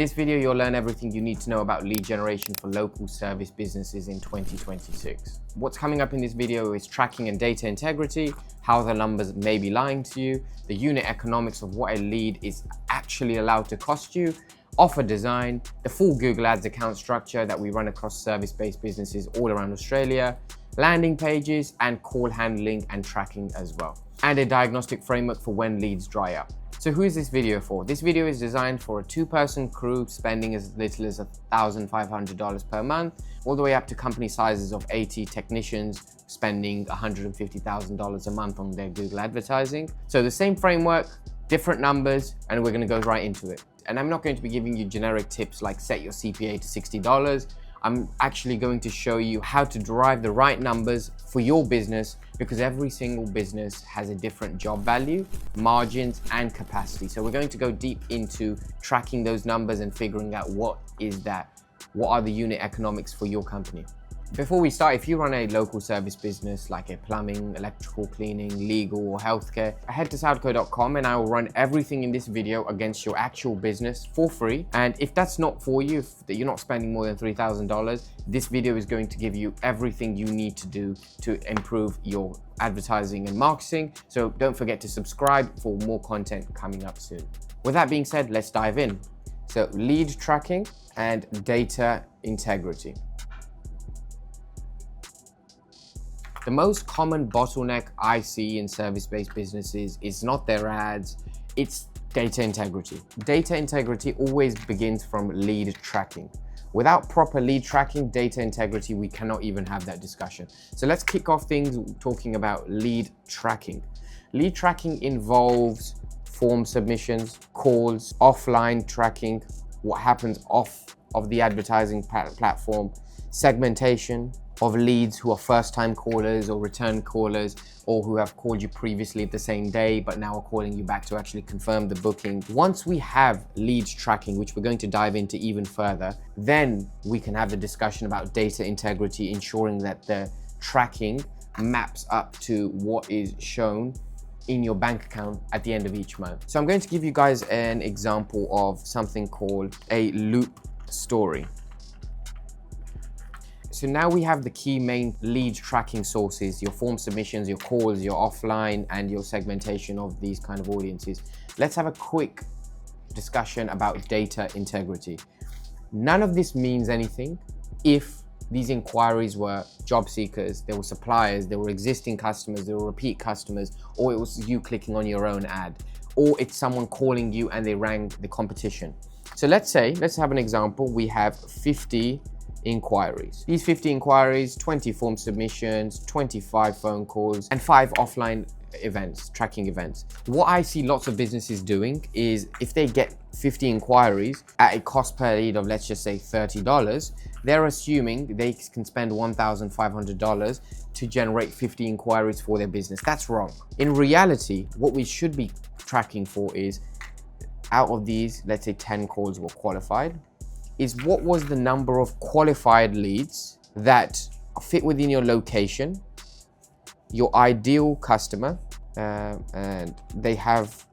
this video, you'll learn everything you need to know about lead generation for local service businesses in 2026. What's coming up in this video is tracking and data integrity, how the numbers may be lying to you, the unit economics of what a lead is actually allowed to cost you, offer design, the full Google Ads account structure that we run across service-based businesses all around Australia, landing pages, and call handling and tracking as well, and a diagnostic framework for when leads dry up. So who is this video for? This video is designed for a two-person crew spending as little as $1,500 per month, all the way up to company sizes of 80 technicians spending $150,000 a month on their Google advertising. So the same framework, different numbers, and we're going to go right into it. And I'm not going to be giving you generic tips like set your CPA to $60. I'm actually going to show you how to derive the right numbers for your business, because every single business has a different job value, margins, and capacity. So we're going to go deep into tracking those numbers and figuring out what are the unit economics for your company. Before we start, if you run a local service business like a plumbing, electrical, cleaning, legal, or healthcare, head to soudco.com and I will run everything in this video against your actual business for free. And if that's not for you, if you're not spending more than $3,000, this video is going to give you everything you need to do to improve your advertising and marketing. So don't forget to subscribe for more content coming up soon. With that being said, let's dive in. So lead tracking and data integrity. The most common bottleneck I see in service-based businesses is not their ads, it's data integrity. Data integrity always begins from lead tracking. Without proper lead tracking, data integrity, we cannot even have that discussion. So let's kick off things talking about lead tracking. Lead tracking involves form submissions, calls, offline tracking, what happens off of the advertising platform, segmentation of leads who are first-time callers or return callers, or who have called you previously the same day but now are calling you back to actually confirm the booking. Once we have lead tracking, which we're going to dive into even further, then we can have the discussion about data integrity, ensuring that the tracking maps up to what is shown in your bank account at the end of each month. So I'm going to give you guys an example of something called a loop story. So now we have the key main lead tracking sources, your form submissions, your calls, your offline, and your segmentation of these kind of audiences. Let's have a quick discussion about data integrity. None of this means anything if these inquiries were job seekers, they were suppliers, they were existing customers, they were repeat customers, or it was you clicking on your own ad, or it's someone calling you and they rang the competition. So let's have an example. We have 50 inquiries. These 50 inquiries, 20 form submissions, 25 phone calls, and 5 offline events, tracking events. What I see lots of businesses doing is if they get 50 inquiries at a cost per lead of, let's just say $30, they're assuming they can spend $1,500 to generate 50 inquiries for their business. That's wrong. In reality, what we should be tracking for is, out of these, let's say 10 calls were qualified, is what was the number of qualified leads that fit within your location, your ideal customer, and they have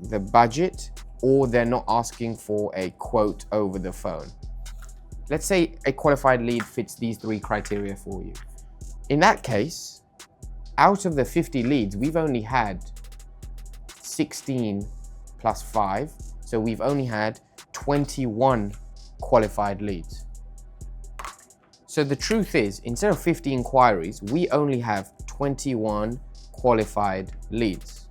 the budget, or they're not asking for a quote over the phone. Let's say a qualified lead fits these 3 criteria for you. In that case, out of the 50 leads, we've only had 16 plus 5, so we've only had 21 qualified leads. So the truth is, instead of 50 inquiries, we only have 21 qualified leads.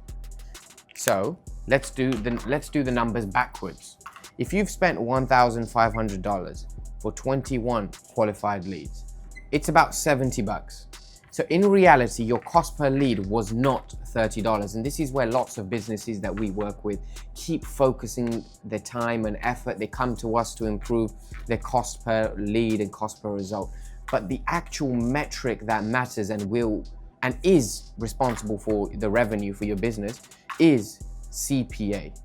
So let's do the numbers backwards. If you've spent $1,500 for 21 qualified leads, it's about $70. So in reality, your cost per lead was not $30. And this is where lots of businesses that we work with keep focusing their time and effort. They come to us to improve their cost per lead and cost per result. But the actual metric that matters and is responsible for the revenue for your business is CPA.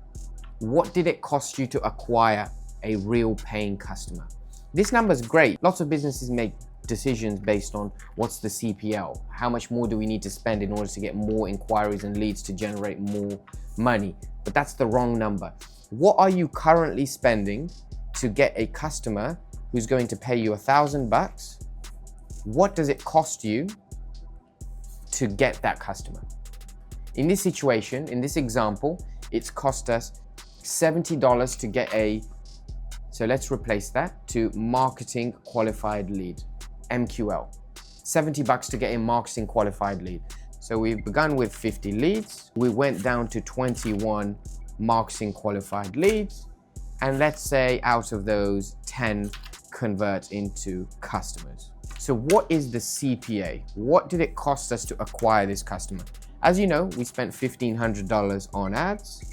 What did it cost you to acquire a real paying customer? This number is great. Lots of businesses make decisions based on what's the CPL, how much more do we need to spend in order to get more inquiries and leads to generate more money. But that's the wrong number. What are you currently spending to get a customer who's going to pay you $1,000, what does it cost you to get that customer? In this situation, in this example, it's cost us $70 to get so let's replace that to marketing qualified lead, MQL. $70 to get a marketing qualified lead. So we've begun with 50 leads. We went down to 21 marketing qualified leads. And let's say out of those, 10 convert into customers. So what is the CPA? What did it cost us to acquire this customer? As you know, we spent $1,500 on ads.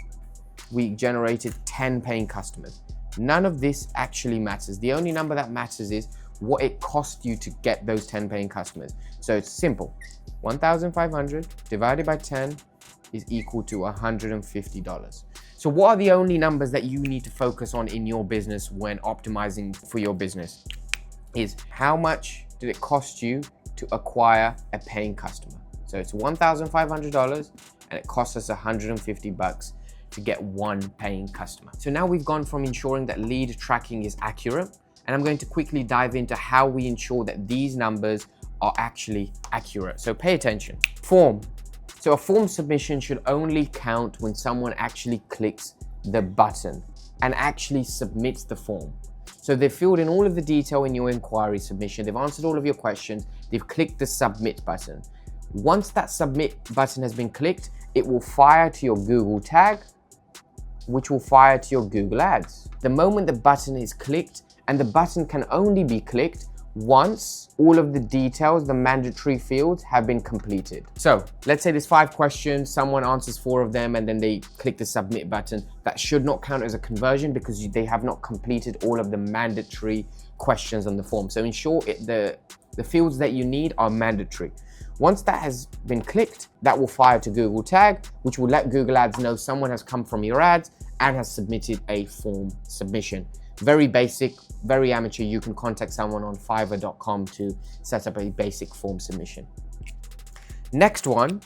We generated 10 paying customers. None of this actually matters. The only number that matters is what it cost you to get those 10 paying customers. So it's simple. 1,500 divided by 10 is equal to $150. So what are the only numbers that you need to focus on in your business when optimizing for your business? Is how much did it cost you to acquire a paying customer? So it's $1,500 and it costs us $150 to get one paying customer. So now we've gone from ensuring that lead tracking is accurate, and I'm going to quickly dive into how we ensure that these numbers are actually accurate. So pay attention. Form. So a form submission should only count when someone actually clicks the button and actually submits the form. So they've filled in all of the detail in your inquiry submission, they've answered all of your questions, they've clicked the submit button. Once that submit button has been clicked, it will fire to your Google tag, which will fire to your Google Ads. The moment the button is clicked, and the button can only be clicked once all of the details, the mandatory fields, have been completed. So let's say there's 5 questions, someone answers 4 of them, and then they click the submit button. That should not count as a conversion because they have not completed all of the mandatory questions on the form. So ensure the fields that you need are mandatory. Once that has been clicked, that will fire to Google tag, which will let Google Ads know someone has come from your ads and has submitted a form submission. Very basic, very amateur. You can contact someone on fiverr.com to set up a basic form submission. Next one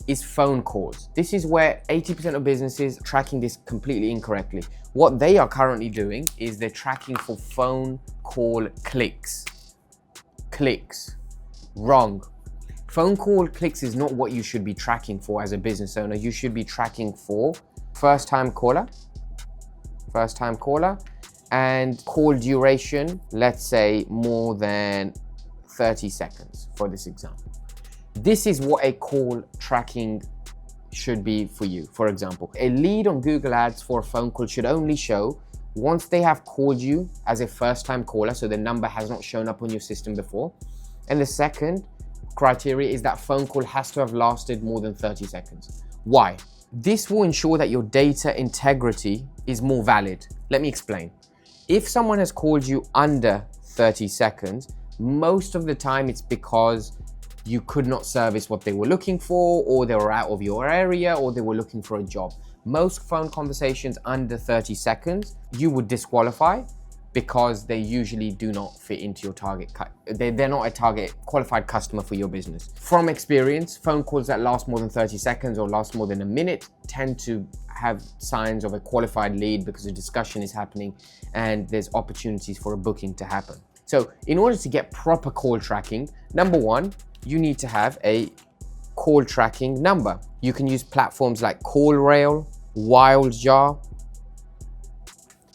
is phone calls. This is where 80% of businesses are tracking this completely incorrectly. What they are currently doing is they're tracking for phone call clicks. Clicks. Wrong. Phone call clicks is not what you should be tracking for as a business owner. You should be tracking for first-time caller, and call duration, let's say more than 30 seconds for this example. This is what a call tracking should be for you. For example, a lead on Google Ads for a phone call should only show once they have called you as a first-time caller, so the number has not shown up on your system before. And the second criteria is that phone call has to have lasted more than 30 seconds. Why? This will ensure that your data integrity is more valid. Let me explain. If someone has called you under 30 seconds, most of the time it's because you could not service what they were looking for, or they were out of your area, or they were looking for a job. Most phone conversations under 30 seconds, you would disqualify because they usually do not fit into your target. They're not a target qualified customer for your business. From experience, phone calls that last more than 30 seconds or last more than a minute tend to have signs of a qualified lead because a discussion is happening and there's opportunities for a booking to happen. So in order to get proper call tracking, number one, you need to have a call tracking number. You can use platforms like CallRail, WildJar.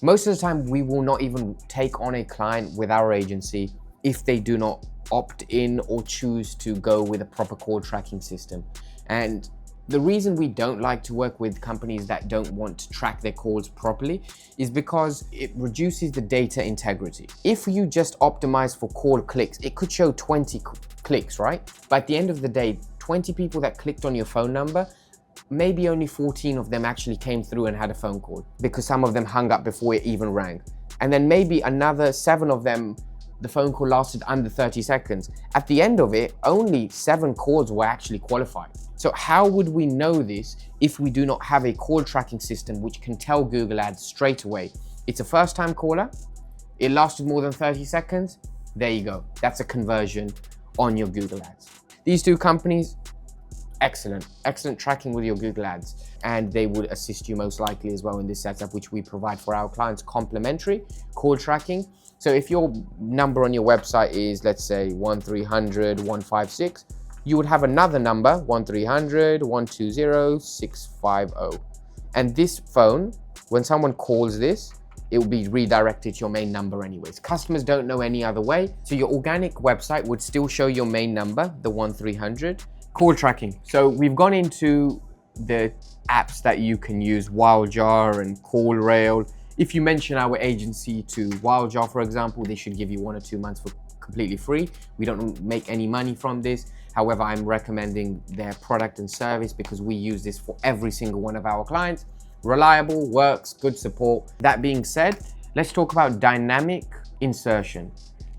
Most of the time, we will not even take on a client with our agency if they do not opt in or choose to go with a proper call tracking system. And the reason we don't like to work with companies that don't want to track their calls properly is because it reduces the data integrity. If you just optimize for call clicks, it could show 20 clicks, right? But at the end of the day, 20 people that clicked on your phone number, maybe only 14 of them actually came through and had a phone call because some of them hung up before it even rang. And then maybe another 7 of them, the phone call lasted under 30 seconds. At the end of it, only 7 calls were actually qualified. So how would we know this if we do not have a call tracking system which can tell Google Ads straight away, it's a first-time caller, it lasted more than 30 seconds, there you go. That's a conversion on your Google Ads. These two companies, excellent tracking with your Google Ads. And they would assist you most likely as well in this setup, which we provide for our clients, complimentary call tracking. So if your number on your website is, let's say 1300 156, you would have another number 1300 120 650. And this phone, when someone calls this, it will be redirected to your main number anyways. Customers don't know any other way. So your organic website would still show your main number, the 1300. Call tracking. So we've gone into the apps that you can use, Wildjar and CallRail. If you mention our agency to Wildjar, for example, they should give you 1 or 2 months for completely free. We don't make any money from this. However, I'm recommending their product and service because we use this for every single one of our clients. Reliable, works, good support. That being said, let's talk about dynamic insertion.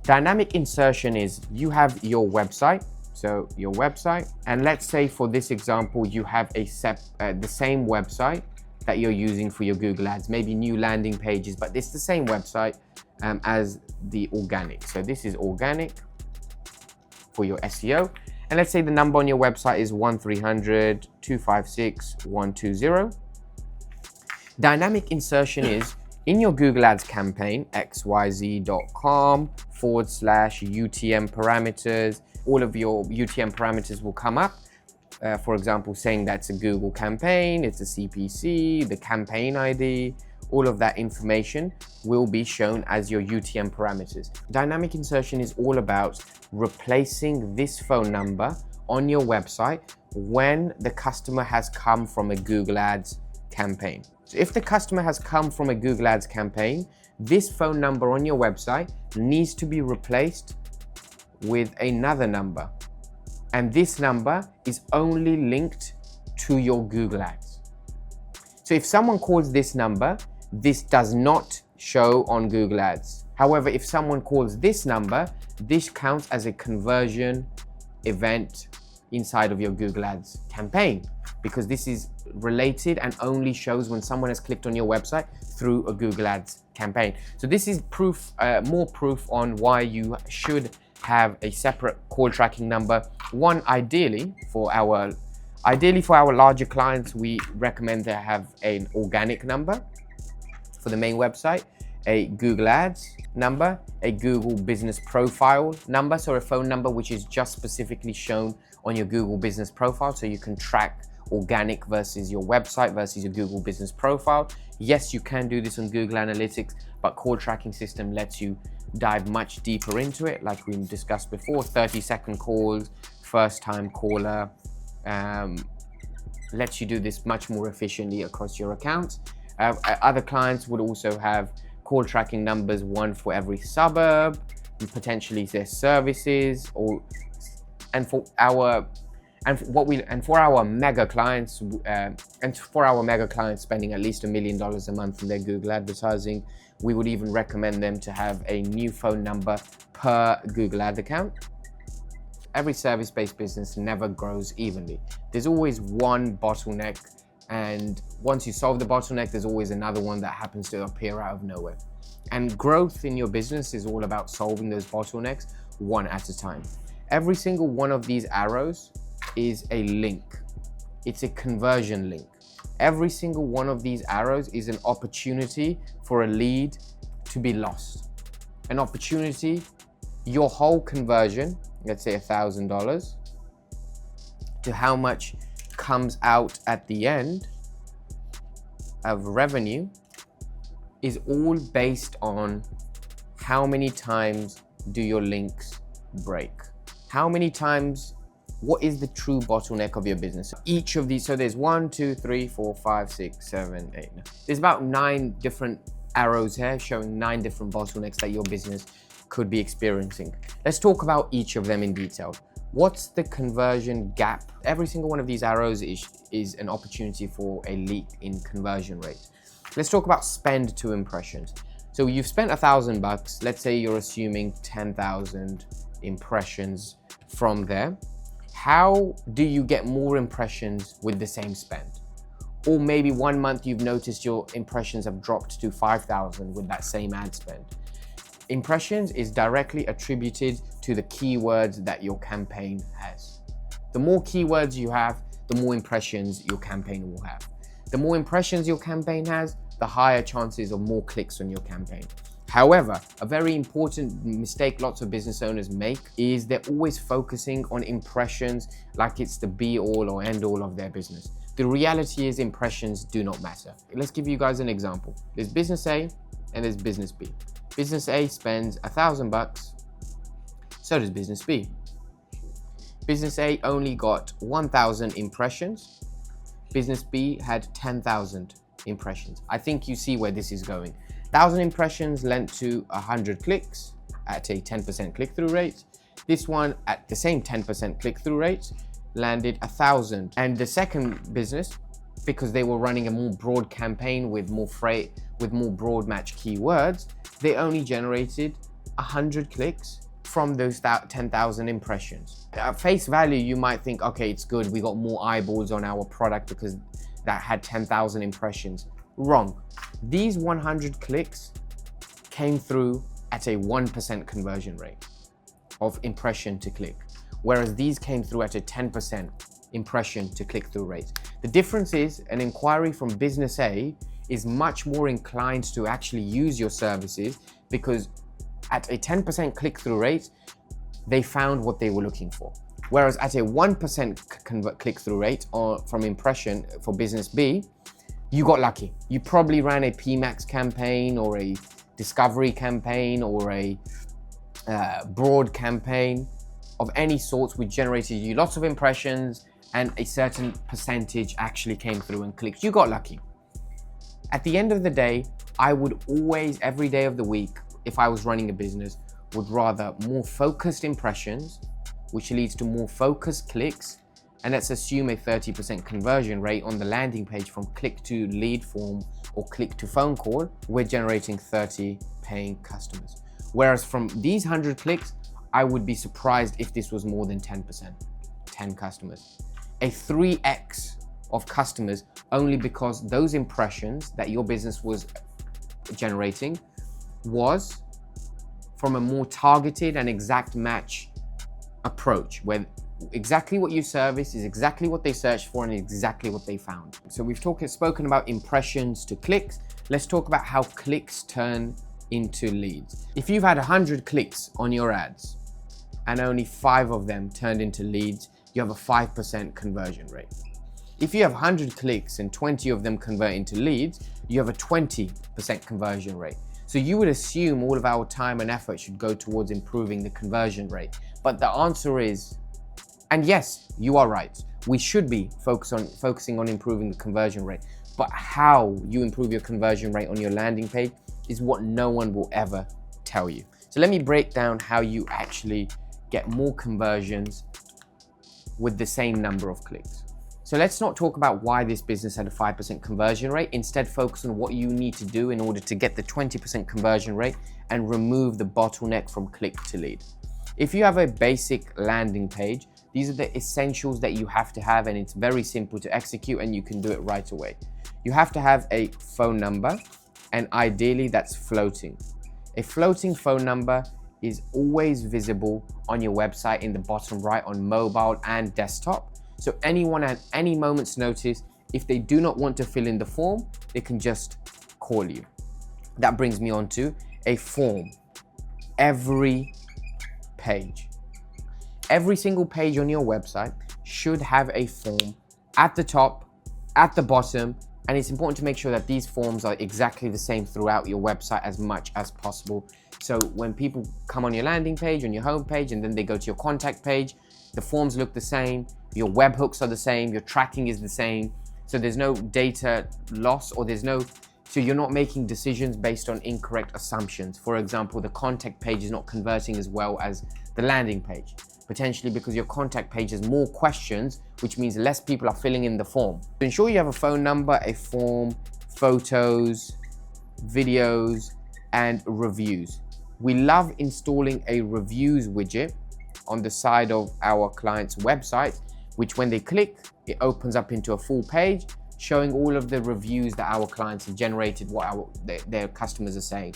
Dynamic insertion is you have your website. So your website, and let's say for this example, you have the same website that you're using for your Google Ads, maybe new landing pages, but it's the same website as the organic. So this is organic for your SEO. And let's say the number on your website is 1300 256 120. Dynamic insertion is in your Google Ads campaign, xyz.com/UTM parameters. All of your UTM parameters will come up. For example, saying that's a Google campaign, it's a CPC, the campaign ID, all of that information will be shown as your UTM parameters. Dynamic insertion is all about replacing this phone number on your website when the customer has come from a Google Ads campaign. So if the customer has come from a Google Ads campaign, this phone number on your website needs to be replaced with another number, and this number is only linked to your Google Ads. So if someone calls this number, this does not show on Google Ads. However, if someone calls this number, this counts as a conversion event inside of your Google Ads campaign, because this is related and only shows when someone has clicked on your website through a Google Ads campaign. So this is proof, more proof on why you should have a separate call tracking number. One, ideally for our larger clients, we recommend to have an organic number for the main website, a Google Ads number, a Google Business Profile number, so a phone number which is just specifically shown on your Google Business Profile, so you can track organic versus your website versus your Google Business Profile. Yes, you can do this on Google Analytics, but call tracking system lets you dive much deeper into it, like we discussed before. 30-second calls, first time caller, lets you do this much more efficiently across your accounts. Other clients would also have call tracking numbers, one for every suburb, and potentially their services, for our mega clients, spending at least $1 million a month in their Google advertising, we would even recommend them to have a new phone number per Google Ad account. Every service-based business never grows evenly. There's always one bottleneck, and once you solve the bottleneck, there's always another one that happens to appear out of nowhere. And growth in your business is all about solving those bottlenecks one at a time. Every single one of these arrows is a link. It's a conversion link. Every single one of these arrows is an opportunity for a lead to be lost. An opportunity, your whole conversion, let's say $1,000, to how much comes out at the end of revenue is all based on how many times do your links break. How many times, what is the true bottleneck of your business? Each of these, so there's 1, 2, 3, 4, 5, 6, 7, 8. There's about 9 different arrows here showing 9 different bottlenecks that your business could be experiencing. Let's talk about each of them in detail. What's the conversion gap? Every single one of these arrows is an opportunity for a leap in conversion rate. Let's talk about spend to impressions. So you've spent $1,000. Let's say you're assuming 10,000 impressions from there. How do you get more impressions with the same spend? Or maybe one month you've noticed your impressions have dropped to 5,000 with that same ad spend. Impressions is directly attributed to the keywords that your campaign has. The more keywords you have, the more impressions your campaign will have. The more impressions your campaign has, the higher chances of more clicks on your campaign. However, a very important mistake lots of business owners make is they're always focusing on impressions like it's the be all or end all of their business. The reality is impressions do not matter. Let's give you guys an example. There's business A and there's business B. Business A spends $1,000, so does business B. Business A only got 1,000 impressions. Business B had 10,000 impressions. I think you see where this is going. 1,000 impressions lent to 100 clicks at a 10% click-through rate. This one at the same 10% click-through rate landed 1,000. And the second business, because they were running a more broad campaign with more broad match keywords, they only generated 100 clicks from those 10,000 impressions. At face value, you might think, okay, it's good, we got more eyeballs on our product because that had 10,000 impressions. Wrong. These 100 clicks came through at a 1% conversion rate of impression to click, whereas these came through at a 10% impression to click-through rate. The difference is an inquiry from business A is much more inclined to actually use your services because at a 10% click-through rate, they found what they were looking for. Whereas at a 1% click-through rate from impression for business B, you got lucky. You probably ran a PMAX campaign or a discovery campaign or a broad campaign of any sorts which generated you lots of impressions and a certain percentage actually came through and clicked. You got lucky. At the end of the day, I would always, every day of the week, if I was running a business, would rather more focused impressions, which leads to more focused clicks. And let's assume a 30% conversion rate on the landing page from click to lead form or click to phone call, we're generating 30 paying customers. Whereas from these 100 clicks, I would be surprised if this was more than 10%, 10 customers. A 3x of customers only because those impressions that your business was generating was from a more targeted and exact match approach where exactly what you service is exactly what they searched for and exactly what they found. So we've spoken about impressions to clicks. Let's talk about how clicks turn into leads. If you've had 100 clicks on your ads and only 5 of them turned into leads, you have a 5% conversion rate. If you have 100 clicks and 20 of them convert into leads, you have a 20% conversion rate. So you would assume all of our time and effort should go towards improving the conversion rate. But the answer is, and yes, you are right, we should be focusing on improving the conversion rate. But how you improve your conversion rate on your landing page is what no one will ever tell you. So let me break down how you actually get more conversions with the same number of clicks. So let's not talk about why this business had a 5% conversion rate. Instead, focus on what you need to do in order to get the 20% conversion rate and remove the bottleneck from click to lead. If you have a basic landing page, these are the essentials that you have to have, and it's very simple to execute and you can do it right away. You have to have a phone number, and ideally that's floating. A floating phone number is always visible on your website in the bottom right on mobile and desktop. So anyone at any moment's notice, if they do not want to fill in the form, they can just call you. That brings me on to a form. Every page. Every single page on your website should have a form at the top, at the bottom, and it's important to make sure that these forms are exactly the same throughout your website as much as possible. So when people come on your landing page, on your home page, and then they go to your contact page, the forms look the same, your webhooks are the same, your tracking is the same. So there's no data loss so you're not making decisions based on incorrect assumptions. For example, the contact page is not converting as well as the landing page, potentially because your contact page has more questions, which means less people are filling in the form. To ensure you have a phone number, a form, photos, videos, and reviews. We love installing a reviews widget on the side of our client's website, which when they click, it opens up into a full page showing all of the reviews that our clients have generated, what their customers are saying.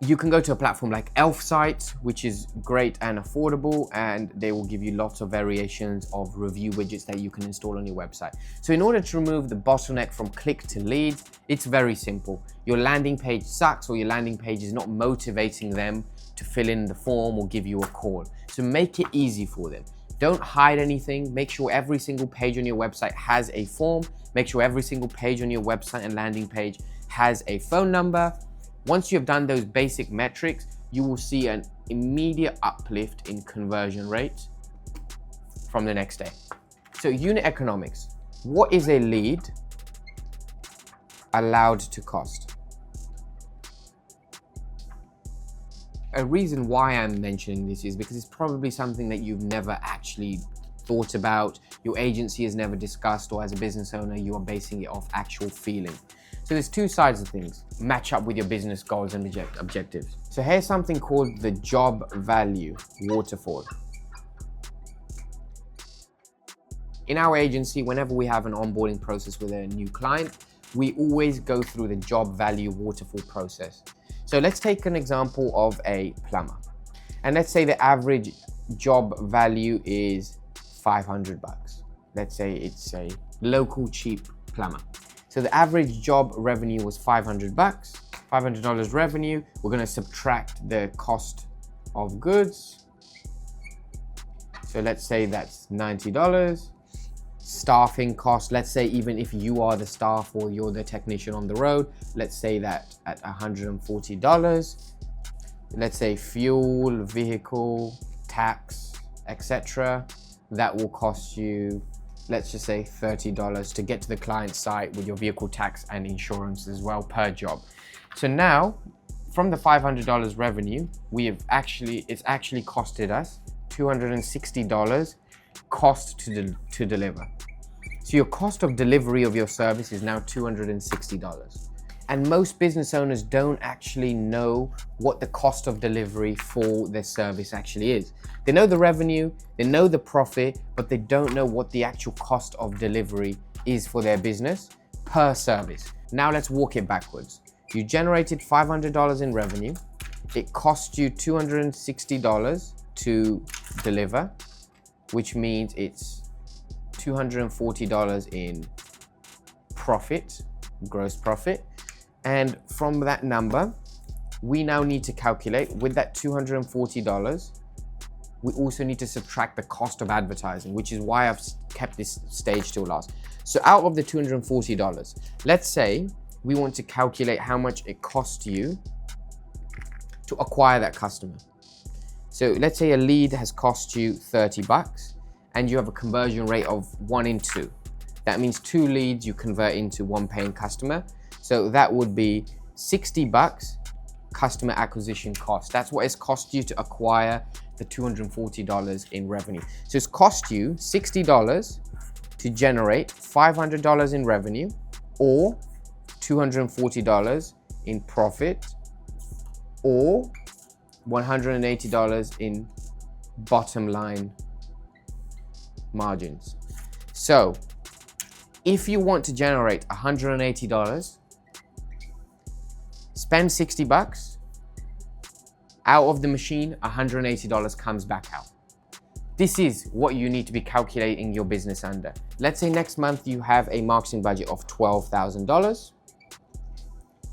You can go to a platform like Elf Site, which is great and affordable, and they will give you lots of variations of review widgets that you can install on your website. So in order to remove the bottleneck from click to leads, it's very simple. Your landing page sucks, or your landing page is not motivating them to fill in the form or give you a call. So make it easy for them. Don't hide anything. Make sure every single page on your website has a form. Make sure every single page on your website and landing page has a phone number. Once you have done those basic metrics, you will see an immediate uplift in conversion rate from the next day. So unit economics. What is a lead allowed to cost? A reason why I'm mentioning this is because it's probably something that you've never actually thought about, your agency has never discussed, or as a business owner, you are basing it off actual feeling. So there's two sides of things. Match up with your business goals and objectives. So here's something called the job value waterfall. In our agency, whenever we have an onboarding process with a new client, we always go through the job value waterfall process. So let's take an example of a plumber. And let's say the average job value is 500 bucks. Let's say it's a local cheap plumber. So the average job revenue was 500 bucks, $500 revenue. We're going to subtract the cost of goods. So let's say that's $90. Staffing cost, let's say even if you are the staff or you're the technician on the road, let's say that at $140. Let's say fuel, vehicle, tax, etc. That will cost you, let's just say $30 to get to the client site with your vehicle tax and insurance as well per job. So now from the $500 revenue, it's actually costed us $260 cost to deliver. So your cost of delivery of your service is now $260. And most business owners don't actually know what the cost of delivery for their service actually is. They know the revenue, they know the profit, but they don't know what the actual cost of delivery is for their business per service. Now let's walk it backwards. You generated $500 in revenue. It cost you $260 to deliver, which means it's $240 in profit, gross profit. And from that number, we now need to calculate with that $240, we also need to subtract the cost of advertising, which is why I've kept this stage till last. So out of the $240, let's say we want to calculate how much it costs you to acquire that customer. So let's say a lead has cost you 30 bucks and you have a conversion rate of 1 in 2. That means 2 leads you convert into 1 paying customer. So that would be 60 bucks customer acquisition cost. That's what it's cost you to acquire the $240 in revenue. So it's cost you $60 to generate $500 in revenue or $240 in profit or $180 in bottom line margins. So if you want to generate $180, spend 60 bucks, out of the machine, $180 comes back out. This is what you need to be calculating your business under. Let's say next month you have a marketing budget of $12,000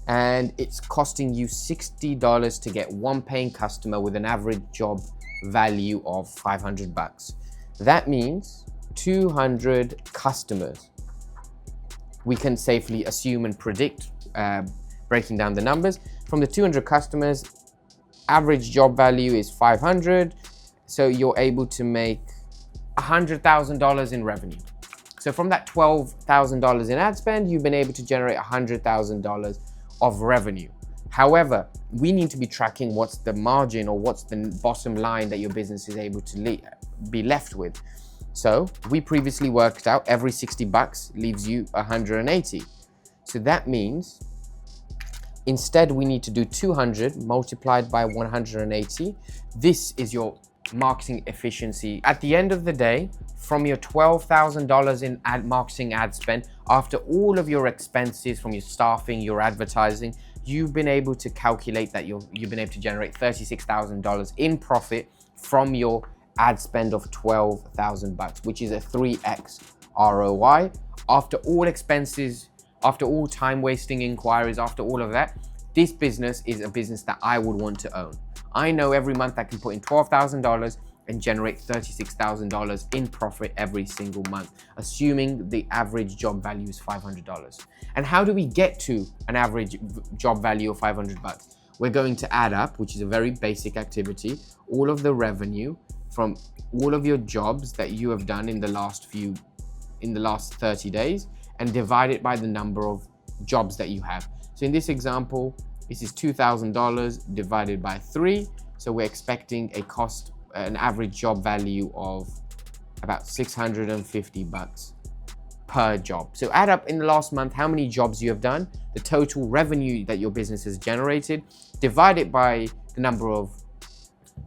and it's costing you $60 to get 1 paying customer with an average job value of 500 bucks. That means 200 customers. We can safely assume and predict, breaking down the numbers. From the 200 customers, average job value is 500. So you're able to make $100,000 in revenue. So from that $12,000 in ad spend, you've been able to generate $100,000 of revenue. However, we need to be tracking what's the margin or what's the bottom line that your business is able to be left with. So we previously worked out every 60 bucks leaves you 180. So that means instead we need to do 200 multiplied by 180. This is your marketing efficiency. At the end of the day, from your $12,000 in marketing ad spend, after all of your expenses from your staffing, your advertising, you've been able to calculate that you've been able to generate $36,000 in profit from your ad spend of $12,000, which is a 3x ROI after all expenses, after all time wasting inquiries, after all of that. This business is a business that I would want to own. I know every month I can put in $12,000 and generate $36,000 in profit every single month, assuming the average job value is $500. And how do we get to an average job value of $500? We're going to add up, which is a very basic activity, all of the revenue from all of your jobs that you have done in the last 30 days and divide it by the number of jobs that you have. So in this example, this is $2,000 divided by 3. So we're expecting an average job value of about $650 per job. So add up in the last month how many jobs you have done, the total revenue that your business has generated, divide it by the number of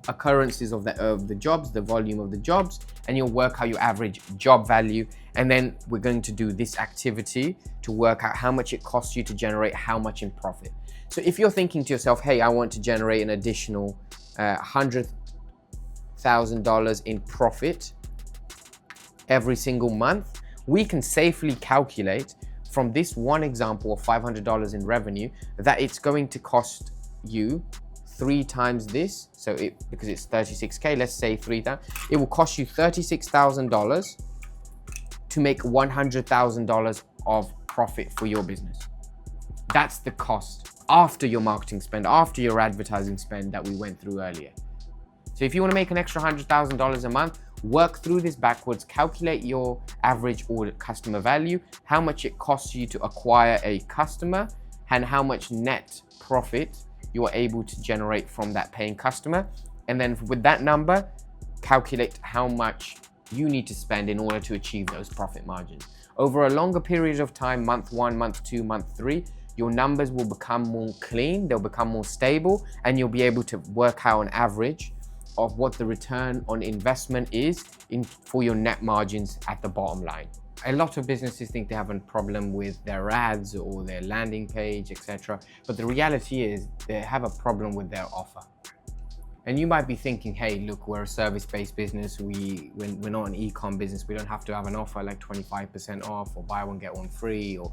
occurrences of the jobs, the volume of the jobs, and you'll work out your average job value. And then we're going to do this activity to work out how much it costs you to generate how much in profit. So if you're thinking to yourself, hey, I want to generate an additional $100,000 in profit every single month, we can safely calculate from this one example of $500 in revenue that it's going to cost you 3 times this. So because it's 36K, let's say 3,000, it will cost you $36,000 to make $100,000 of profit for your business. That's the cost after your marketing spend, after your advertising spend that we went through earlier. So if you want to make an extra $100,000 a month, work through this backwards, calculate your average order customer value, how much it costs you to acquire a customer, and how much net profit you are able to generate from that paying customer. And then with that number, calculate how much you need to spend in order to achieve those profit margins. Over a longer period of time, month 1, month 2, month 3, your numbers will become more clean, they'll become more stable, and you'll be able to work out an average of what the return on investment is for your net margins at the bottom line. A lot of businesses think they have a problem with their ads or their landing page, etc. But the reality is they have a problem with their offer. And you might be thinking, hey, look, we're a service-based business. We're not an e-com business. We don't have to have an offer like 25% off or buy one, get one free, or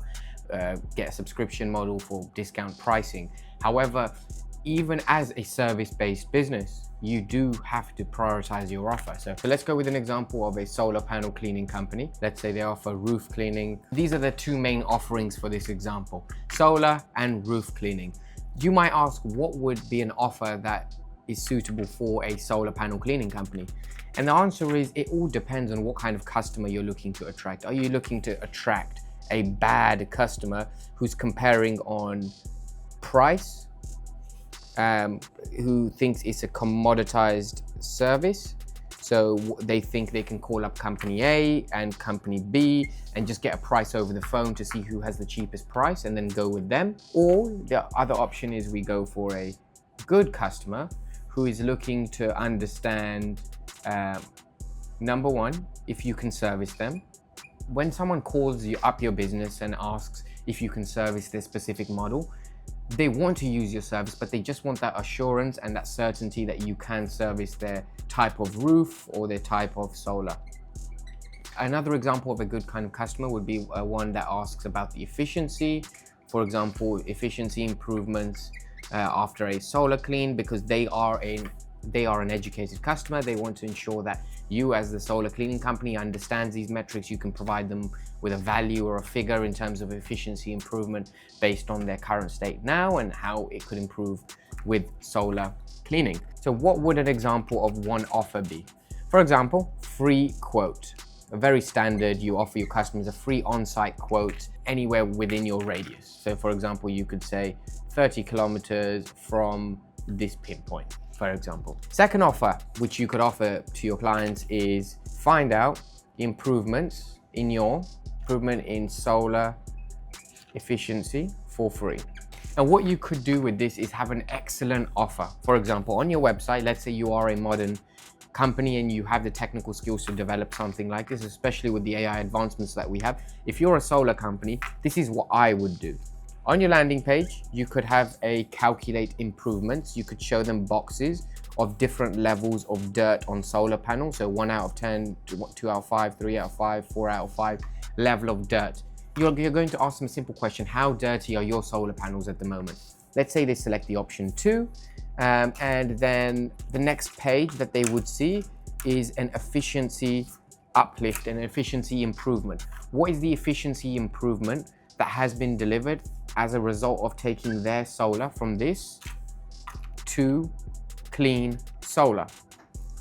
get a subscription model for discount pricing. However, even as a service-based business, you do have to prioritize your offer. So let's go with an example of a solar panel cleaning company. Let's say they offer roof cleaning. These are the 2 main offerings for this example, solar and roof cleaning. You might ask, what would be an offer that is suitable for a solar panel cleaning company? And the answer is, it all depends on what kind of customer you're looking to attract. Are you looking to attract a bad customer who's comparing on price, who thinks it's a commoditized service? So they think they can call up company A and company B and just get a price over the phone to see who has the cheapest price and then go with them. Or the other option is we go for a good customer who is looking to understand, number one, if you can service them. When someone calls you up your business and asks if you can service their specific model, they want to use your service, but they just want that assurance and that certainty that you can service their type of roof or their type of solar. Another example of a good kind of customer would be one that asks about the efficiency. For example, efficiency improvements after a solar clean, because they are an educated customer. They want to ensure that you, as the solar cleaning company, understands these metrics. You can provide them with a value or a figure in terms of efficiency improvement based on their current state now and how it could improve with solar cleaning. So what would an example of one offer be? For example, free quote. A very standard, you offer your customers a free on-site quote anywhere within your radius. So for example, you could say 30 kilometers from this pinpoint, for example. Second offer, which you could offer to your clients, is find out improvements in solar efficiency for free. And what you could do with this is have an excellent offer. For example, on your website, let's say you are a modern company and you have the technical skills to develop something like this, especially with the AI advancements that we have. If you're a solar company, this is what I would do. On your landing page, you could have a calculate improvements. You could show them boxes of different levels of dirt on solar panels. So 1 out of 10, 2 out of 5, 3 out of 5, 4 out of 5 level of dirt. You're going to ask them a simple question. How dirty are your solar panels at the moment? Let's say they select the option 2. And then the next page that they would see is an efficiency uplift and efficiency improvement. What is the efficiency improvement that has been delivered as a result of taking their solar from this to clean solar?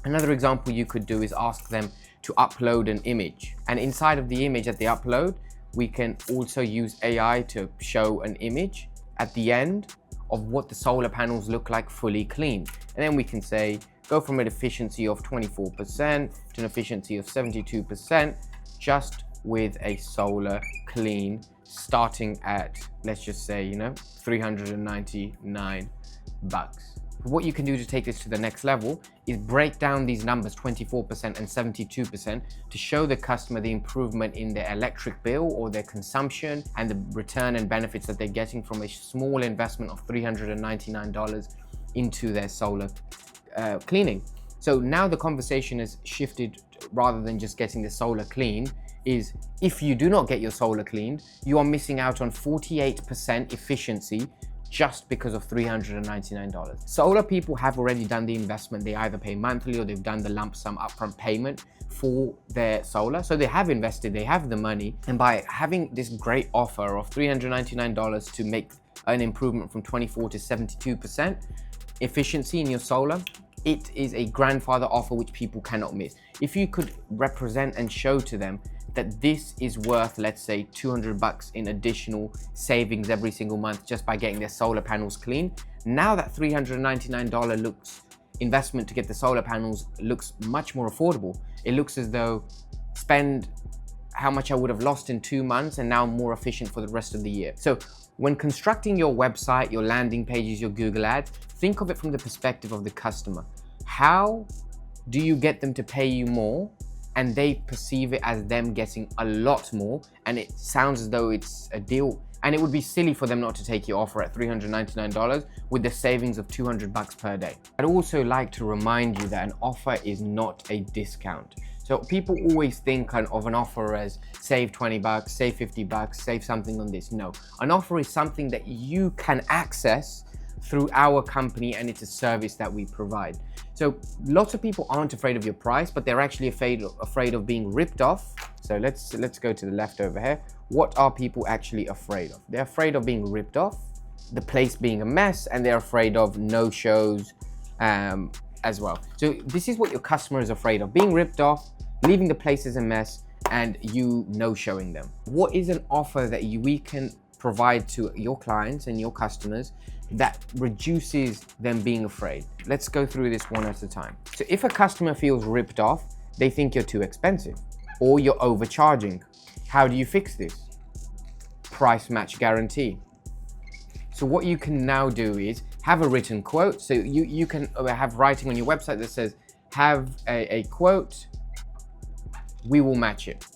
Another example you could do is ask them to upload an image, and inside of the image that they upload, we can also use AI to show an image at the end of what the solar panels look like fully clean. And then we can say, go from an efficiency of 24% to an efficiency of 72% just with a solar clean, starting at, let's just say, $399. What you can do to take this to the next level is break down these numbers, 24% and 72%, to show the customer the improvement in their electric bill or their consumption and the return and benefits that they're getting from a small investment of $399 into their solar cleaning. So now the conversation has shifted, rather than just getting the solar clean, is if you do not get your solar cleaned, you are missing out on 48% efficiency just because of $399. Solar people have already done the investment. They either pay monthly or they've done the lump sum upfront payment for their solar. So they have invested, they have the money. And by having this great offer of $399 to make an improvement from 24 to 72% efficiency in your solar, it is a grandfather offer which people cannot miss. If you could represent and show to them that this is worth, let's say, $200 in additional savings every single month just by getting their solar panels clean, now that $399 investment to get the solar panels looks much more affordable. It looks as though spend how much I would have lost in 2 months and now more efficient for the rest of the year. So when constructing your website, your landing pages, your Google ads, think of it from the perspective of the customer. How do you get them to pay you more and they perceive it as them getting a lot more, and it sounds as though it's a deal? And it would be silly for them not to take your offer at $399 with the savings of $200 per day. I'd also like to remind you that an offer is not a discount. So people always think of an offer as save $20, save $50, save something on this. No, an offer is something that you can access through our company, and it's a service that we provide. So lots of people aren't afraid of your price, but they're actually afraid of being ripped off. So let's go to the left over here. What are people actually afraid of? They're afraid of being ripped off, the place being a mess, and they're afraid of no-shows as well. So this is what your customer is afraid of: being ripped off, leaving the place as a mess, and you no-showing them. What is an offer that we can provide to your clients and your customers that reduces them being afraid? Let's go through this one at a time. So if a customer feels ripped off, they think you're too expensive or you're overcharging. How do you fix this? Price match guarantee. So what you can now do is have a written quote. So you can have writing on your website that says, have a quote, we will match it.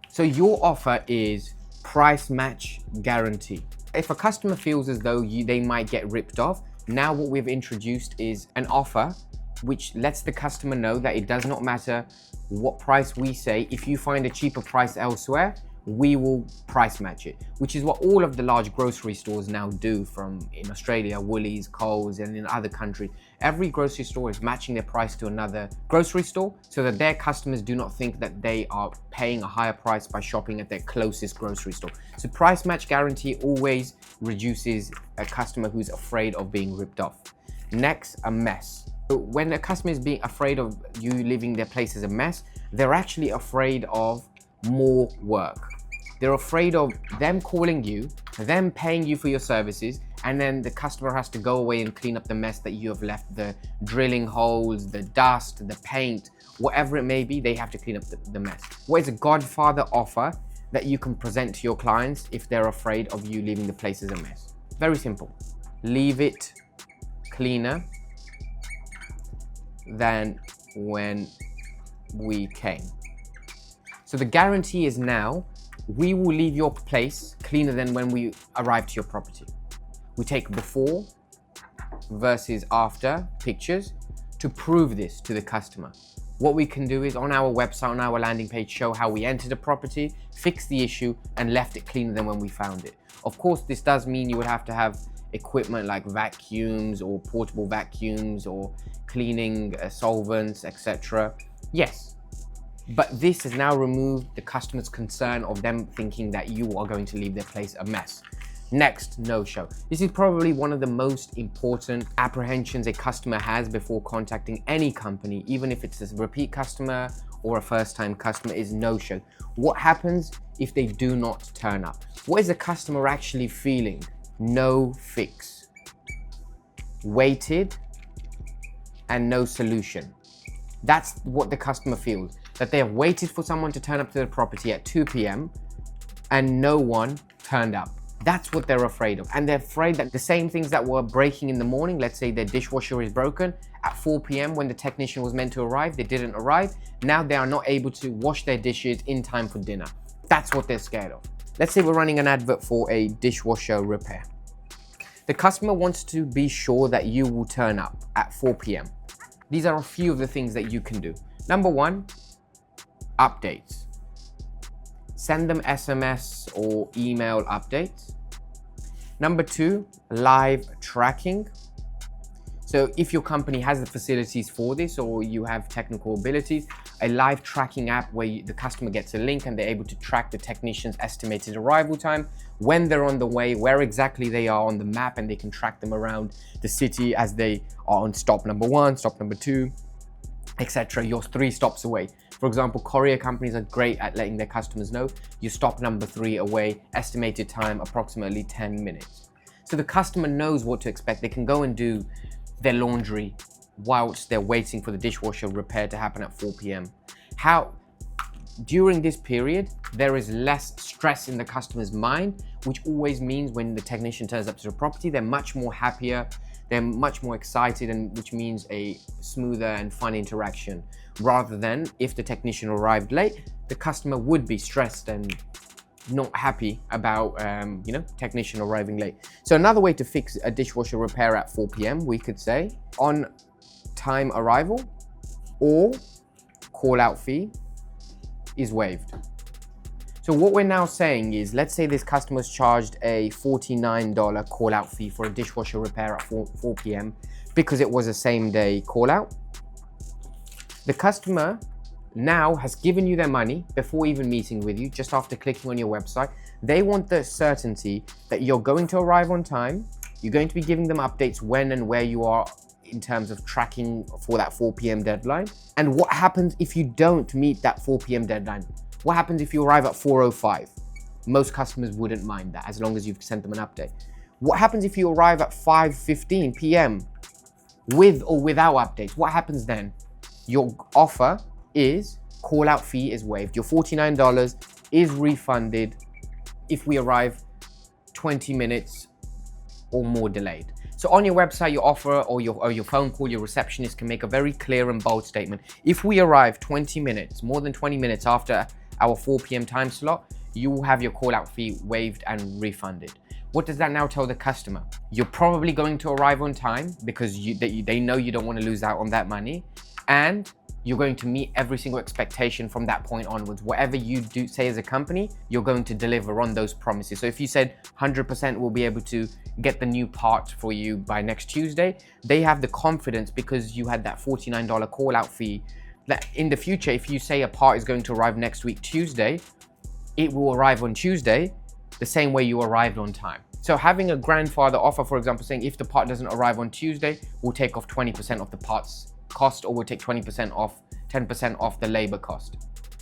So your offer is price match guarantee. If a customer feels as though they might get ripped off, now what we've introduced is an offer which lets the customer know that it does not matter what price we say. If you find a cheaper price elsewhere, we will price match it, which is what all of the large grocery stores now do, in Australia, Woolies, Coles, and in other countries. Every grocery store is matching their price to another grocery store so that their customers do not think that they are paying a higher price by shopping at their closest grocery store. So price match guarantee always reduces a customer who's afraid of being ripped off. Next, a mess. So when a customer is being afraid of you leaving their place as a mess, they're actually afraid of more work. They're afraid of them calling you, them paying you for your services, and then the customer has to go away and clean up the mess that you have left, the drilling holes, the dust, the paint, whatever it may be. They have to clean up the mess. What is a godfather offer that you can present to your clients if they're afraid of you leaving the place as a mess? Very simple. Leave it cleaner than when we came. So the guarantee is now We will leave your place cleaner than when we arrive to your property. We take before versus after pictures to prove this to the customer. What we can do is on our website, on our landing page, show how we entered the property, fixed the issue, and left it cleaner than when we found it. Of course, this does mean you would have to have equipment like vacuums or portable vacuums or cleaning solvents, etc. Yes, but this has now removed the customer's concern of them thinking that you are going to leave their place a mess. Next, no-show. This is probably one of the most important apprehensions a customer has before contacting any company, even if it's a repeat customer or a first-time customer, is no-show. What happens if they do not turn up? What is the customer actually feeling? No fix, waited, and no solution. That's what the customer feels, that they have waited for someone to turn up to the property at 2 p.m. and no one turned up. That's what they're afraid of. And they're afraid that the same things that were breaking in the morning, let's say their dishwasher is broken, at 4 p.m. when the technician was meant to arrive, they didn't arrive. Now they are not able to wash their dishes in time for dinner. That's what they're scared of. Let's say we're running an advert for a dishwasher repair. The customer wants to be sure that you will turn up at 4 p.m. These are a few of the things that you can do. Number one, updates. Send them SMS or email updates. Number two, live tracking. So if your company has the facilities for this or you have technical abilities, a live tracking app where the customer gets a link and they're able to track the technician's estimated arrival time, when they're on the way, where exactly they are on the map, and they can track them around the city as they are on stop number 1, stop number 2, etc. You're 3 stops away. For example, courier companies are great at letting their customers know you stop number 3 away, estimated time approximately 10 minutes. So the customer knows what to expect. They can go and do their laundry whilst they're waiting for the dishwasher repair to happen at 4 p.m. During this period, there is less stress in the customer's mind, which always means when the technician turns up to the property, they're much more happier, they're much more excited, and which means a smoother and fun interaction. Rather than if the technician arrived late, the customer would be stressed and not happy about technician arriving late. So another way to fix a dishwasher repair at 4 p.m, we could say on time arrival or call out fee is waived. So what we're now saying is, let's say this customer's charged a $49 call out fee for a dishwasher repair at 4 p.m. because it was a same day call out. The customer now has given you their money before even meeting with you, just after clicking on your website. They want the certainty that you're going to arrive on time, you're going to be giving them updates when and where you are in terms of tracking for that 4 p.m. deadline. And what happens if you don't meet that 4 p.m. deadline? What happens if you arrive at 4:05? Most customers wouldn't mind that as long as you've sent them an update. What happens if you arrive at 5:15 p.m. with or without updates? What happens then? Your offer is call out fee is waived. Your $49 is refunded if we arrive 20 minutes or more delayed. So on your website, your offer or your phone call, your receptionist can make a very clear and bold statement. If we arrive 20 minutes, more than 20 minutes after our 4 p.m. time slot, you will have your call out fee waived and refunded. What does that now tell the customer? You're probably going to arrive on time because they know you don't want to lose out on that money, and you're going to meet every single expectation from that point onwards. Whatever you do say as a company, you're going to deliver on those promises. So if you said 100% will be able to get the new part for you by next Tuesday, they have the confidence because you had that $49 call out fee that in the future, if you say a part is going to arrive next week Tuesday, it will arrive on Tuesday the same way you arrived on time. So having a grandfather offer, for example, saying if the part doesn't arrive on Tuesday, we'll take off 20% of the part's cost, or we'll take 10% off the labor cost.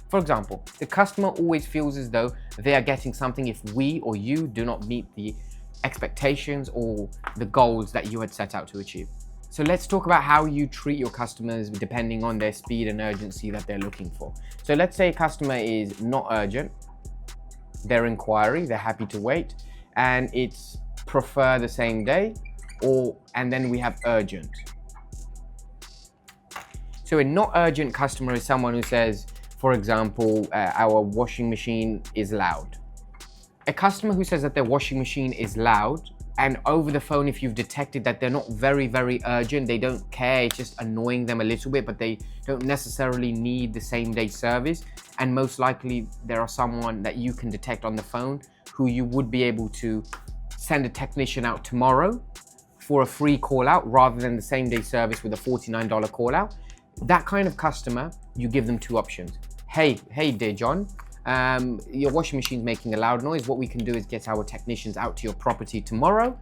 For example, the customer always feels as though they are getting something if we or you do not meet the expectations or the goals that you had set out to achieve. So let's talk about how you treat your customers depending on their speed and urgency that they're looking for. So let's say a customer is not urgent, their inquiry, they're happy to wait, and it's prefer the same day, and then we have urgent. So a not urgent customer is someone who says, For example, our washing machine is loud. A customer who says that their washing machine is loud, and over the phone, if you've detected that they're not very, very urgent, they don't care, it's just annoying them a little bit, but they don't necessarily need the same day service. And most likely there are someone that you can detect on the phone who you would be able to send a technician out tomorrow for a free call out rather than the same day service with a $49 call out. That kind of customer, you give them two options. Hey dear John, your washing machine's making a loud noise. What we can do is get our technicians out to your property tomorrow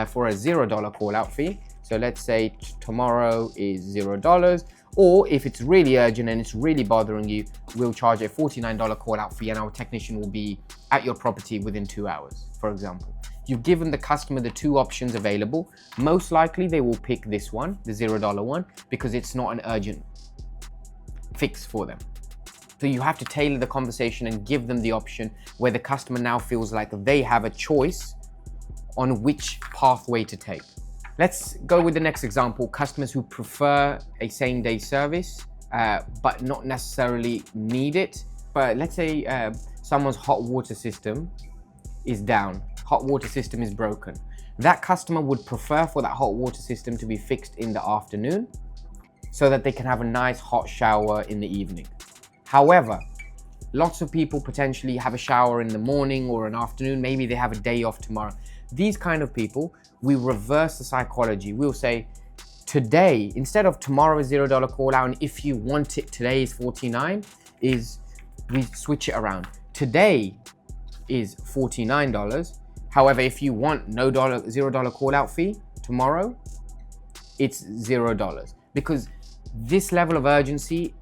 for a $0 call out fee. So let's say tomorrow is $0. Or if it's really urgent and it's really bothering you, we'll charge a $49 call out fee and our technician will be at your property within 2 hours, for example. You've given the customer the two options available. Most likely they will pick this one, the $0 one, because it's not an urgent fix for them. So you have to tailor the conversation and give them the option where the customer now feels like they have a choice on which pathway to take. Let's go with the next example, customers who prefer a same day service, but not necessarily need it. But let's say someone's hot water system is down, hot water system is broken. That customer would prefer for that hot water system to be fixed in the afternoon so that they can have a nice hot shower in the evening. However, lots of people potentially have a shower in the morning or an afternoon, maybe they have a day off tomorrow. These kind of people, we reverse the psychology. We'll say, today, instead of tomorrow is $0 call out, and if you want it today is 49, we switch it around. Today is $49. However, if you want $0 call out fee tomorrow, it's $0. Because this level of urgency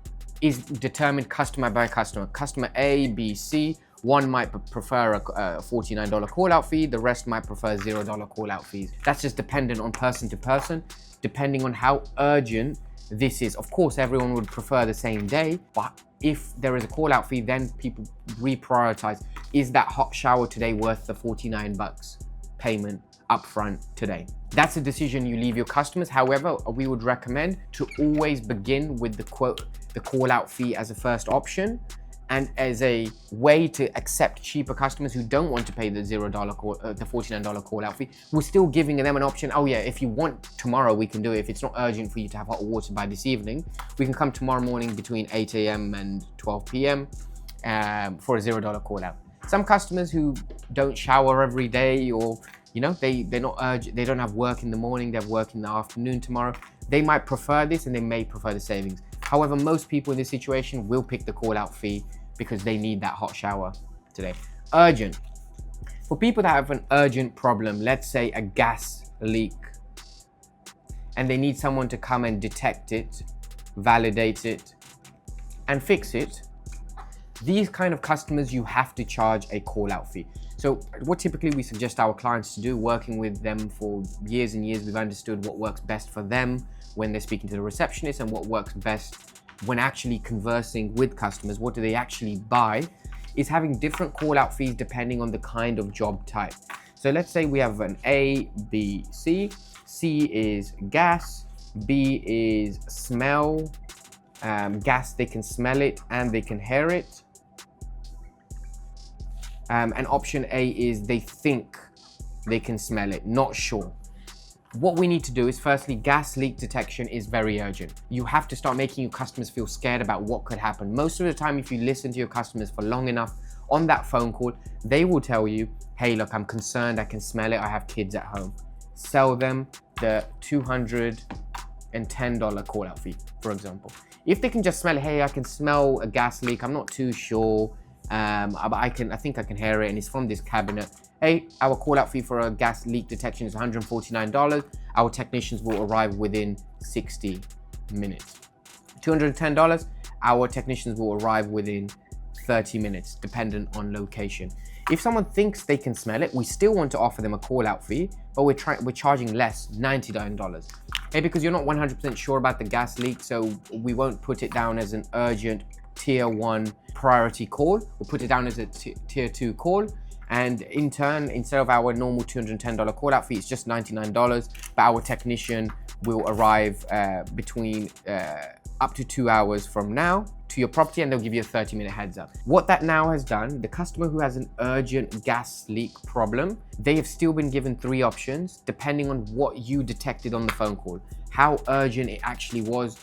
is determined customer by customer. Customer A, B, C, one might prefer a $49 call out fee, the rest might prefer $0 call out fees. That's just dependent on person to person, depending on how urgent this is. Of course, everyone would prefer the same day, but if there is a call out fee, then people reprioritize. Is that hot shower today worth the 49 bucks payment upfront today? That's a decision you leave your customers. However, we would recommend to always begin with the call out fee as a first option and as a way to accept cheaper customers who don't want to pay the the $49 call out fee. We're still giving them an option. Oh yeah, if you want tomorrow, we can do it. If it's not urgent for you to have hot water by this evening, we can come tomorrow morning between 8 a.m. and 12 p.m. For a $0 call out. Some customers who don't shower every day, or they're not urgent, they don't have work in the morning, they have work in the afternoon tomorrow, they might prefer this and they may prefer the savings. However, most people in this situation will pick the call out fee because they need that hot shower today. Urgent. For people that have an urgent problem, let's say a gas leak, and they need someone to come and detect it, validate it, and fix it, these kind of customers, you have to charge a call out fee. So what typically we suggest our clients to do, working with them for years and years, we've understood what works best for them when they're speaking to the receptionist and what works best when actually conversing with customers, what do they actually buy, is having different call out fees depending on the kind of job type. So let's say we have an A, B, C. C is gas, B is smell. Gas, they can smell it and they can hear it. And option A is they think they can smell it, not sure. What we need to do is, firstly, gas leak detection is very urgent. You have to start making your customers feel scared about what could happen. Most of the time, if you listen to your customers for long enough on that phone call, they will tell you, hey, look, I'm concerned, I can smell it, I have kids at home. Sell them the $210 call out fee, for example. If they can just smell it, hey, I can smell a gas leak, I'm not too sure, but I think I can hear it and it's from this cabinet. Hey, our call out fee for a gas leak detection is $149. Our technicians will arrive within 60 minutes. $210, our technicians will arrive within 30 minutes, dependent on location. If someone thinks they can smell it, we still want to offer them a call out fee, but we're charging less, $99. Hey, because you're not 100% sure about the gas leak, so we won't put it down as an urgent tier 1 priority call. We'll put it down as a tier 2 call. And in turn, instead of our normal $210 call out fee, it's just $99, but our technician will arrive between up to 2 hours from now to your property, and they'll give you a 30-minute heads up. What that now has done, the customer who has an urgent gas leak problem, they have still been given 3 options depending on what you detected on the phone call, how urgent it actually was.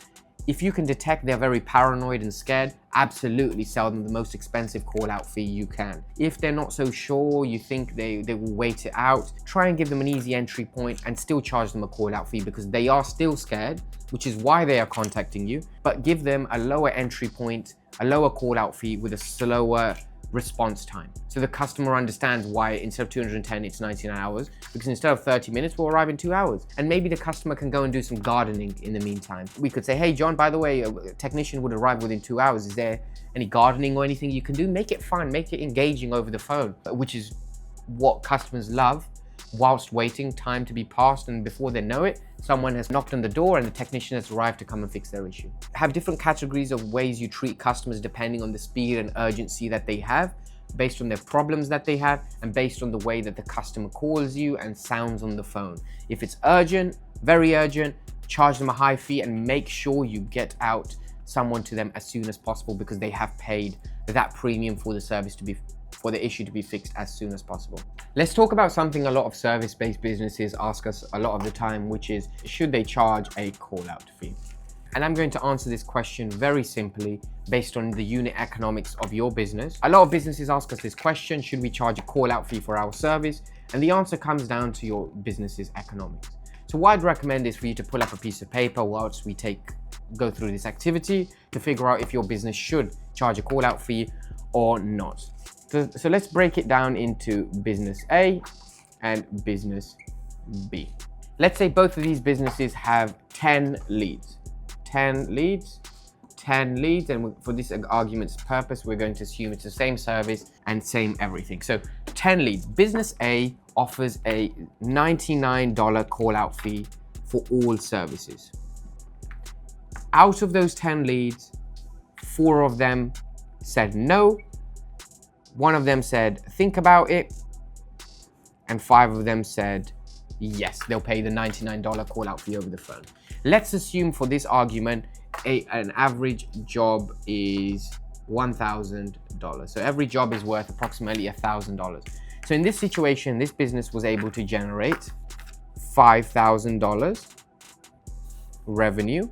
If you can detect they're very paranoid and scared, absolutely sell them the most expensive call out fee you can. If they're not so sure, you think they will wait it out, try and give them an easy entry point and still charge them a call out fee because they are still scared, which is why they are contacting you, but give them a lower entry point, a lower call out fee with a slower response time. So the customer understands why instead of 210, it's 99 hours, because instead of 30 minutes, we'll arrive in 2 hours. And maybe the customer can go and do some gardening in the meantime. We could say, hey, John, by the way, a technician would arrive within 2 hours. Is there any gardening or anything you can do? Make it fun, make it engaging over the phone, which is what customers love. Whilst waiting, time to be passed, and before they know it, someone has knocked on the door and the technician has arrived to come and fix their issue. Have different categories of ways you treat customers depending on the speed and urgency that they have, based on their problems that they have, and based on the way that the customer calls you and sounds on the phone. If it's urgent, very urgent, charge them a high fee and make sure you get out someone to them as soon as possible because they have paid that premium for the service for the issue to be fixed as soon as possible. Let's talk about something a lot of service-based businesses ask us a lot of the time, which is, should they charge a call-out fee? And I'm going to answer this question very simply based on the unit economics of your business. A lot of businesses ask us this question, should we charge a call-out fee for our service? And the answer comes down to your business's economics. So what I'd recommend is for you to pull up a piece of paper whilst we go through this activity to figure out if your business should charge a call-out fee or not. So let's break it down into business A and business B. Let's say both of these businesses have 10 leads. 10 leads, and for this argument's purpose, we're going to assume it's the same service and same everything. So 10 leads. Business A offers a $99 call-out fee for all services. Out of those 10 leads, 4 of them said no. 1 of them said, think about it. And 5 of them said, yes, they'll pay the $99 call out fee over the phone. Let's assume for this argument, an average job is $1,000. So every job is worth approximately $1,000. So in this situation, this business was able to generate $5,000 revenue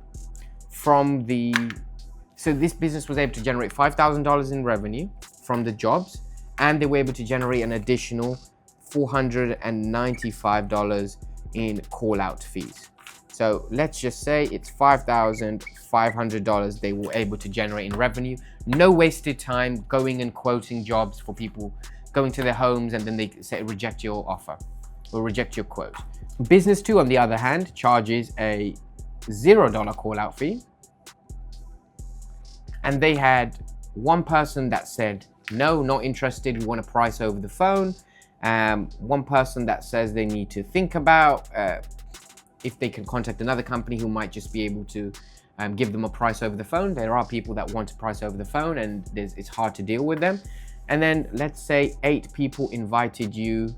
so this business was able to generate $5,000 in revenue from the jobs, and they were able to generate an additional $495 in call out fees. So let's just say it's $5,500 they were able to generate in revenue. No wasted time going and quoting jobs for people, going to their homes and then they say reject your offer or reject your quote. Business 2, on the other hand, charges a $0 call out fee. And they had 1 person that said, no, not interested, we want a price over the phone. 1 person that says they need to think about if they can contact another company who might just be able to give them a price over the phone. There are people that want a price over the phone and it's hard to deal with them. And then let's say 8 people invited you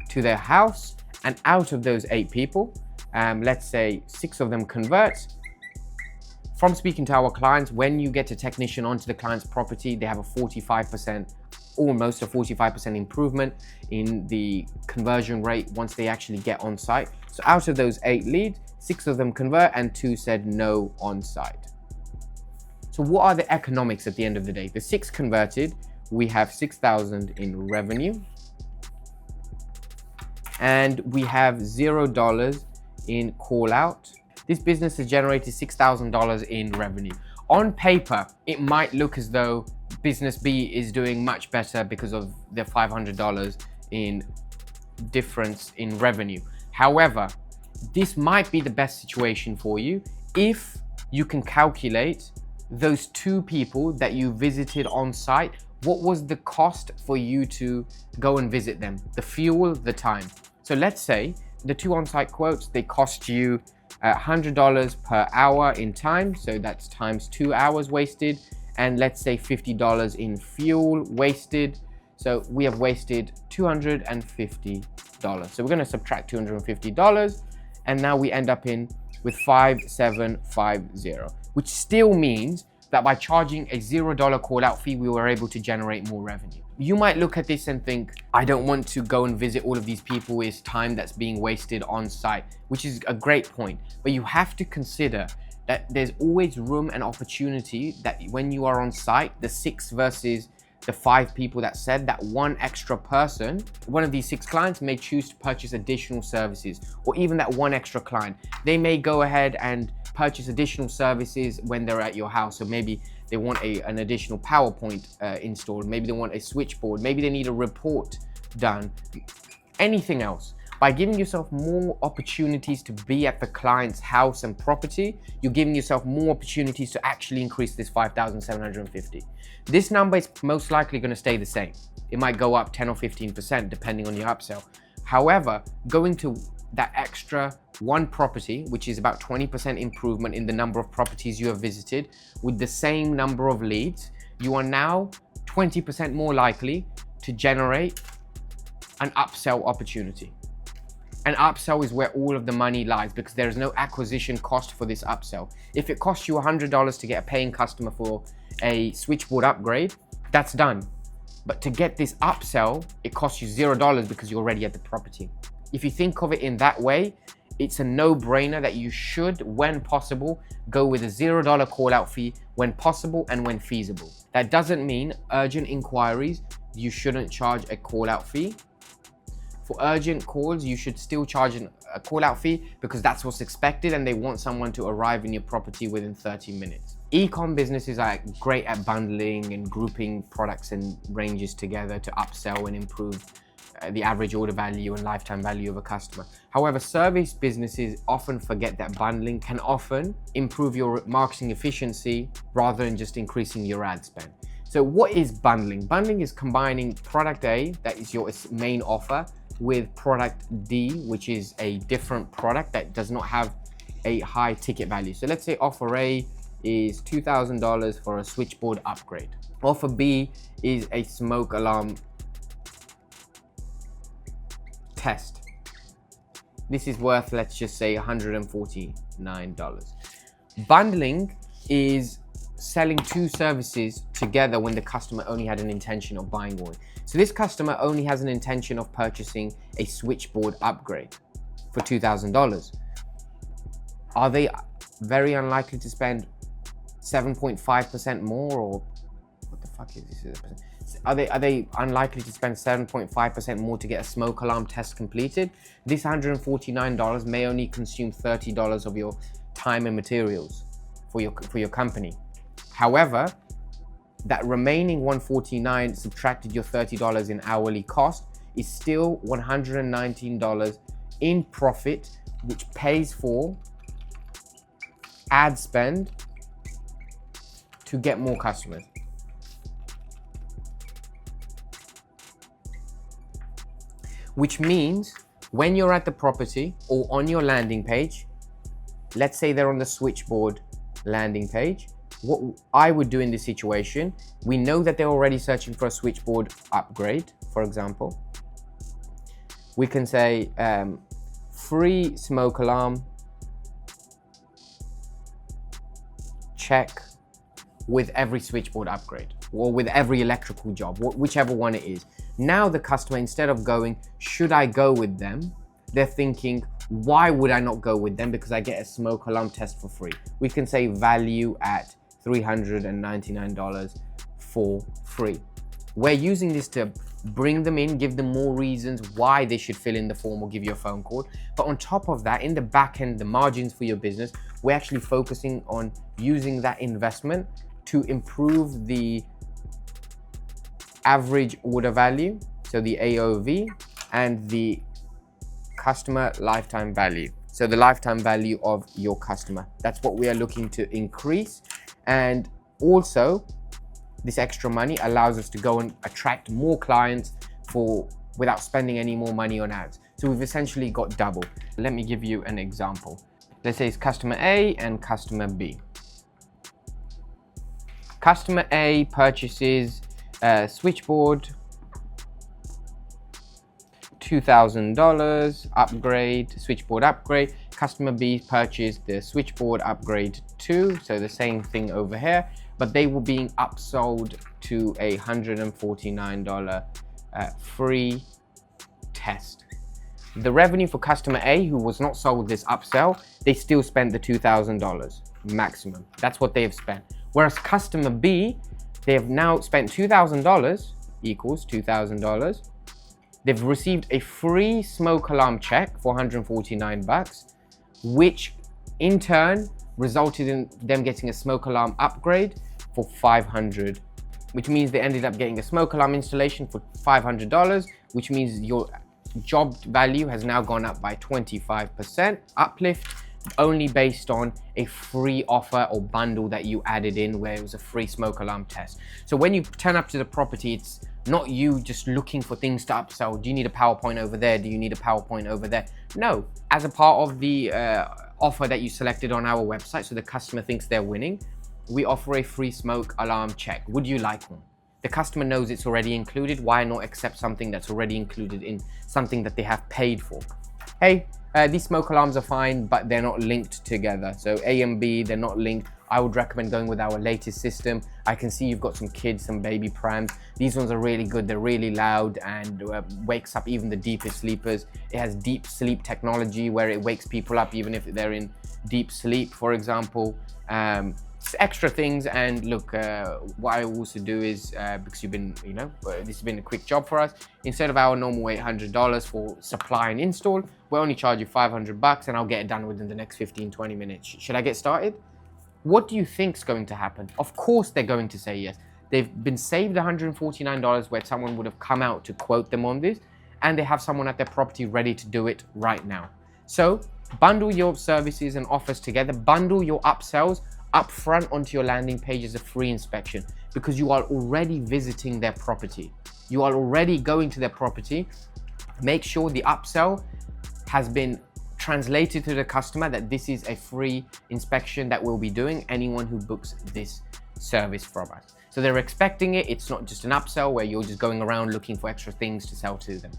to their house, and out of those 8 people, let's say 6 of them convert. From speaking to our clients, when you get a technician onto the client's property, they have a 45%, almost a 45% improvement in the conversion rate once they actually get on site. So out of those 8 leads, 6 of them convert and 2 said no on site. So what are the economics at the end of the day? The 6 converted, we have 6,000 in revenue, and we have $0 in call out. This business has generated $6,000 in revenue. On paper, it might look as though business B is doing much better because of their $500 in difference in revenue. However, this might be the best situation for you if you can calculate those 2 people that you visited on site. What was the cost for you to go and visit them? The fuel, the time. So let's say the 2 on-site quotes, they cost you $100 per hour in time, so that's times 2 hours wasted, and let's say $50 in fuel wasted, so we have wasted $250. So we're going to subtract $250, and now we end up in with 5750, which still means that by charging a $0 call out fee, we were able to generate more revenue. You might look at this and think, I don't want to go and visit all of these people, it's time that's being wasted on site, which is a great point. But you have to consider that there's always room and opportunity that when you are on site, the 6 versus the 5 people that said, that one extra person, one of these 6 clients may choose to purchase additional services, or even that one extra client, they may go ahead and purchase additional services when they're at your house. So maybe they want an additional PowerPoint installed, maybe they want a switchboard, maybe they need a report done, anything else. By giving yourself more opportunities to be at the client's house and property, you're giving yourself more opportunities to actually increase this 5,750. This number is most likely going to stay the same. It might go up 10 or 15% depending on your upsell. However, going to that extra one property, which is about 20% improvement in the number of properties you have visited with the same number of leads, you are now 20% more likely to generate an upsell opportunity. An upsell is where all of the money lies because there is no acquisition cost for this upsell. If it costs you $100 to get a paying customer for a switchboard upgrade, that's done. But to get this upsell, it costs you $0 because you're already at the property. If you think of it in that way, it's a no-brainer that you should, when possible, go with a $0 call-out fee when possible and when feasible. That doesn't mean urgent inquiries, you shouldn't charge a call-out fee. For urgent calls, you should still charge a call-out fee because that's what's expected and they want someone to arrive in your property within 30 minutes. E-com businesses are great at bundling and grouping products and ranges together to upsell and improve the average order value and lifetime value of a customer. However, service businesses often forget that bundling can often improve your marketing efficiency rather than just increasing your ad spend. So what is bundling? Bundling is combining product A, that is your main offer, with product D, which is a different product that does not have a high ticket value. So let's say offer A is $2,000 for a switchboard upgrade. Offer B is a smoke alarm test. This is worth, let's just say, $149. Bundling is selling 2 services together when the customer only had an intention of buying one. So this customer only has an intention of purchasing a switchboard upgrade for $2,000. Are they very unlikely to spend 7.5% more, or what the fuck is this? Are they unlikely to spend 7.5% more to get a smoke alarm test completed? This $149 may only consume $30 of your time and materials for your company. However, that remaining $149 subtracted your $30 in hourly cost is still $119 in profit, which pays for ad spend to get more customers. Which means when you're at the property or on your landing page, let's say they're on the switchboard landing page, what I would do in this situation, we know that they're already searching for a switchboard upgrade, for example. We can say free smoke alarm check with every switchboard upgrade, or with every electrical job, whichever one it is. Now the customer, instead of going, should I go with them? They're thinking, why would I not go with them? Because I get a smoke alarm test for free. We can say value at $399 for free. We're using this to bring them in, give them more reasons why they should fill in the form or give you a phone call. But on top of that, in the back end, the margins for your business, we're actually focusing on using that investment to improve the average order value, so the AOV, and the customer lifetime value. So the lifetime value of your customer. That's what we are looking to increase. And also, this extra money allows us to go and attract more clients without spending any more money on ads. So we've essentially got double. Let me give you an example. Let's say it's customer A and customer B. Customer A purchases a switchboard $2,000 upgrade, switchboard upgrade. Customer B purchased the switchboard upgrade 2, so the same thing over here, but they were being upsold to a $149 free test. The revenue for customer A, who was not sold this upsell, they still spent the $2,000 maximum. That's what they have spent. Whereas customer B, they have now spent $2,000 equals $2,000. They've received a free smoke alarm check for 149 bucks, which in turn resulted in them getting a smoke alarm upgrade for 500, which means they ended up getting a smoke alarm installation for $500, which means your job value has now gone up by 25% uplift, only based on a free offer or bundle that you added in where it was a free smoke alarm test. So when you turn up to the property, it's not you just looking for things to upsell. Do you need a PowerPoint over there? Do you need a PowerPoint over there? No, as a part of the offer that you selected on our website, so the customer thinks they're winning, we offer a free smoke alarm check. Would you like one? The customer knows it's already included. Why not accept something that's already included in something that they have paid for? Hey, these smoke alarms are fine, but they're not linked together. So A and B, they're not linked. I would recommend going with our latest system. I can see you've got some kids, some baby prams. These ones are really good. They're really loud and wakes up even the deepest sleepers. It has deep sleep technology where it wakes people up even if they're in deep sleep, for example. Extra things. And look, what I also do is because you've been, this has been a quick job for us. Instead of our normal $800 for supply and install, we'll only charge you 500 bucks and I'll get it done within the next 15-20 minutes. Should I get started? What do you think's going to happen? Of course they're going to say yes. They've been saved $149 where someone would have come out to quote them on this, and they have someone at their property ready to do it right now. So bundle your services and offers together, bundle your upsells up front onto your landing page as a free inspection, because you are already visiting their property. You are already going to their property. Make sure the upsell has been translated to the customer that this is a free inspection that we'll be doing anyone who books this service from us. So they're expecting it. It's not just an upsell where you're just going around looking for extra things to sell to them.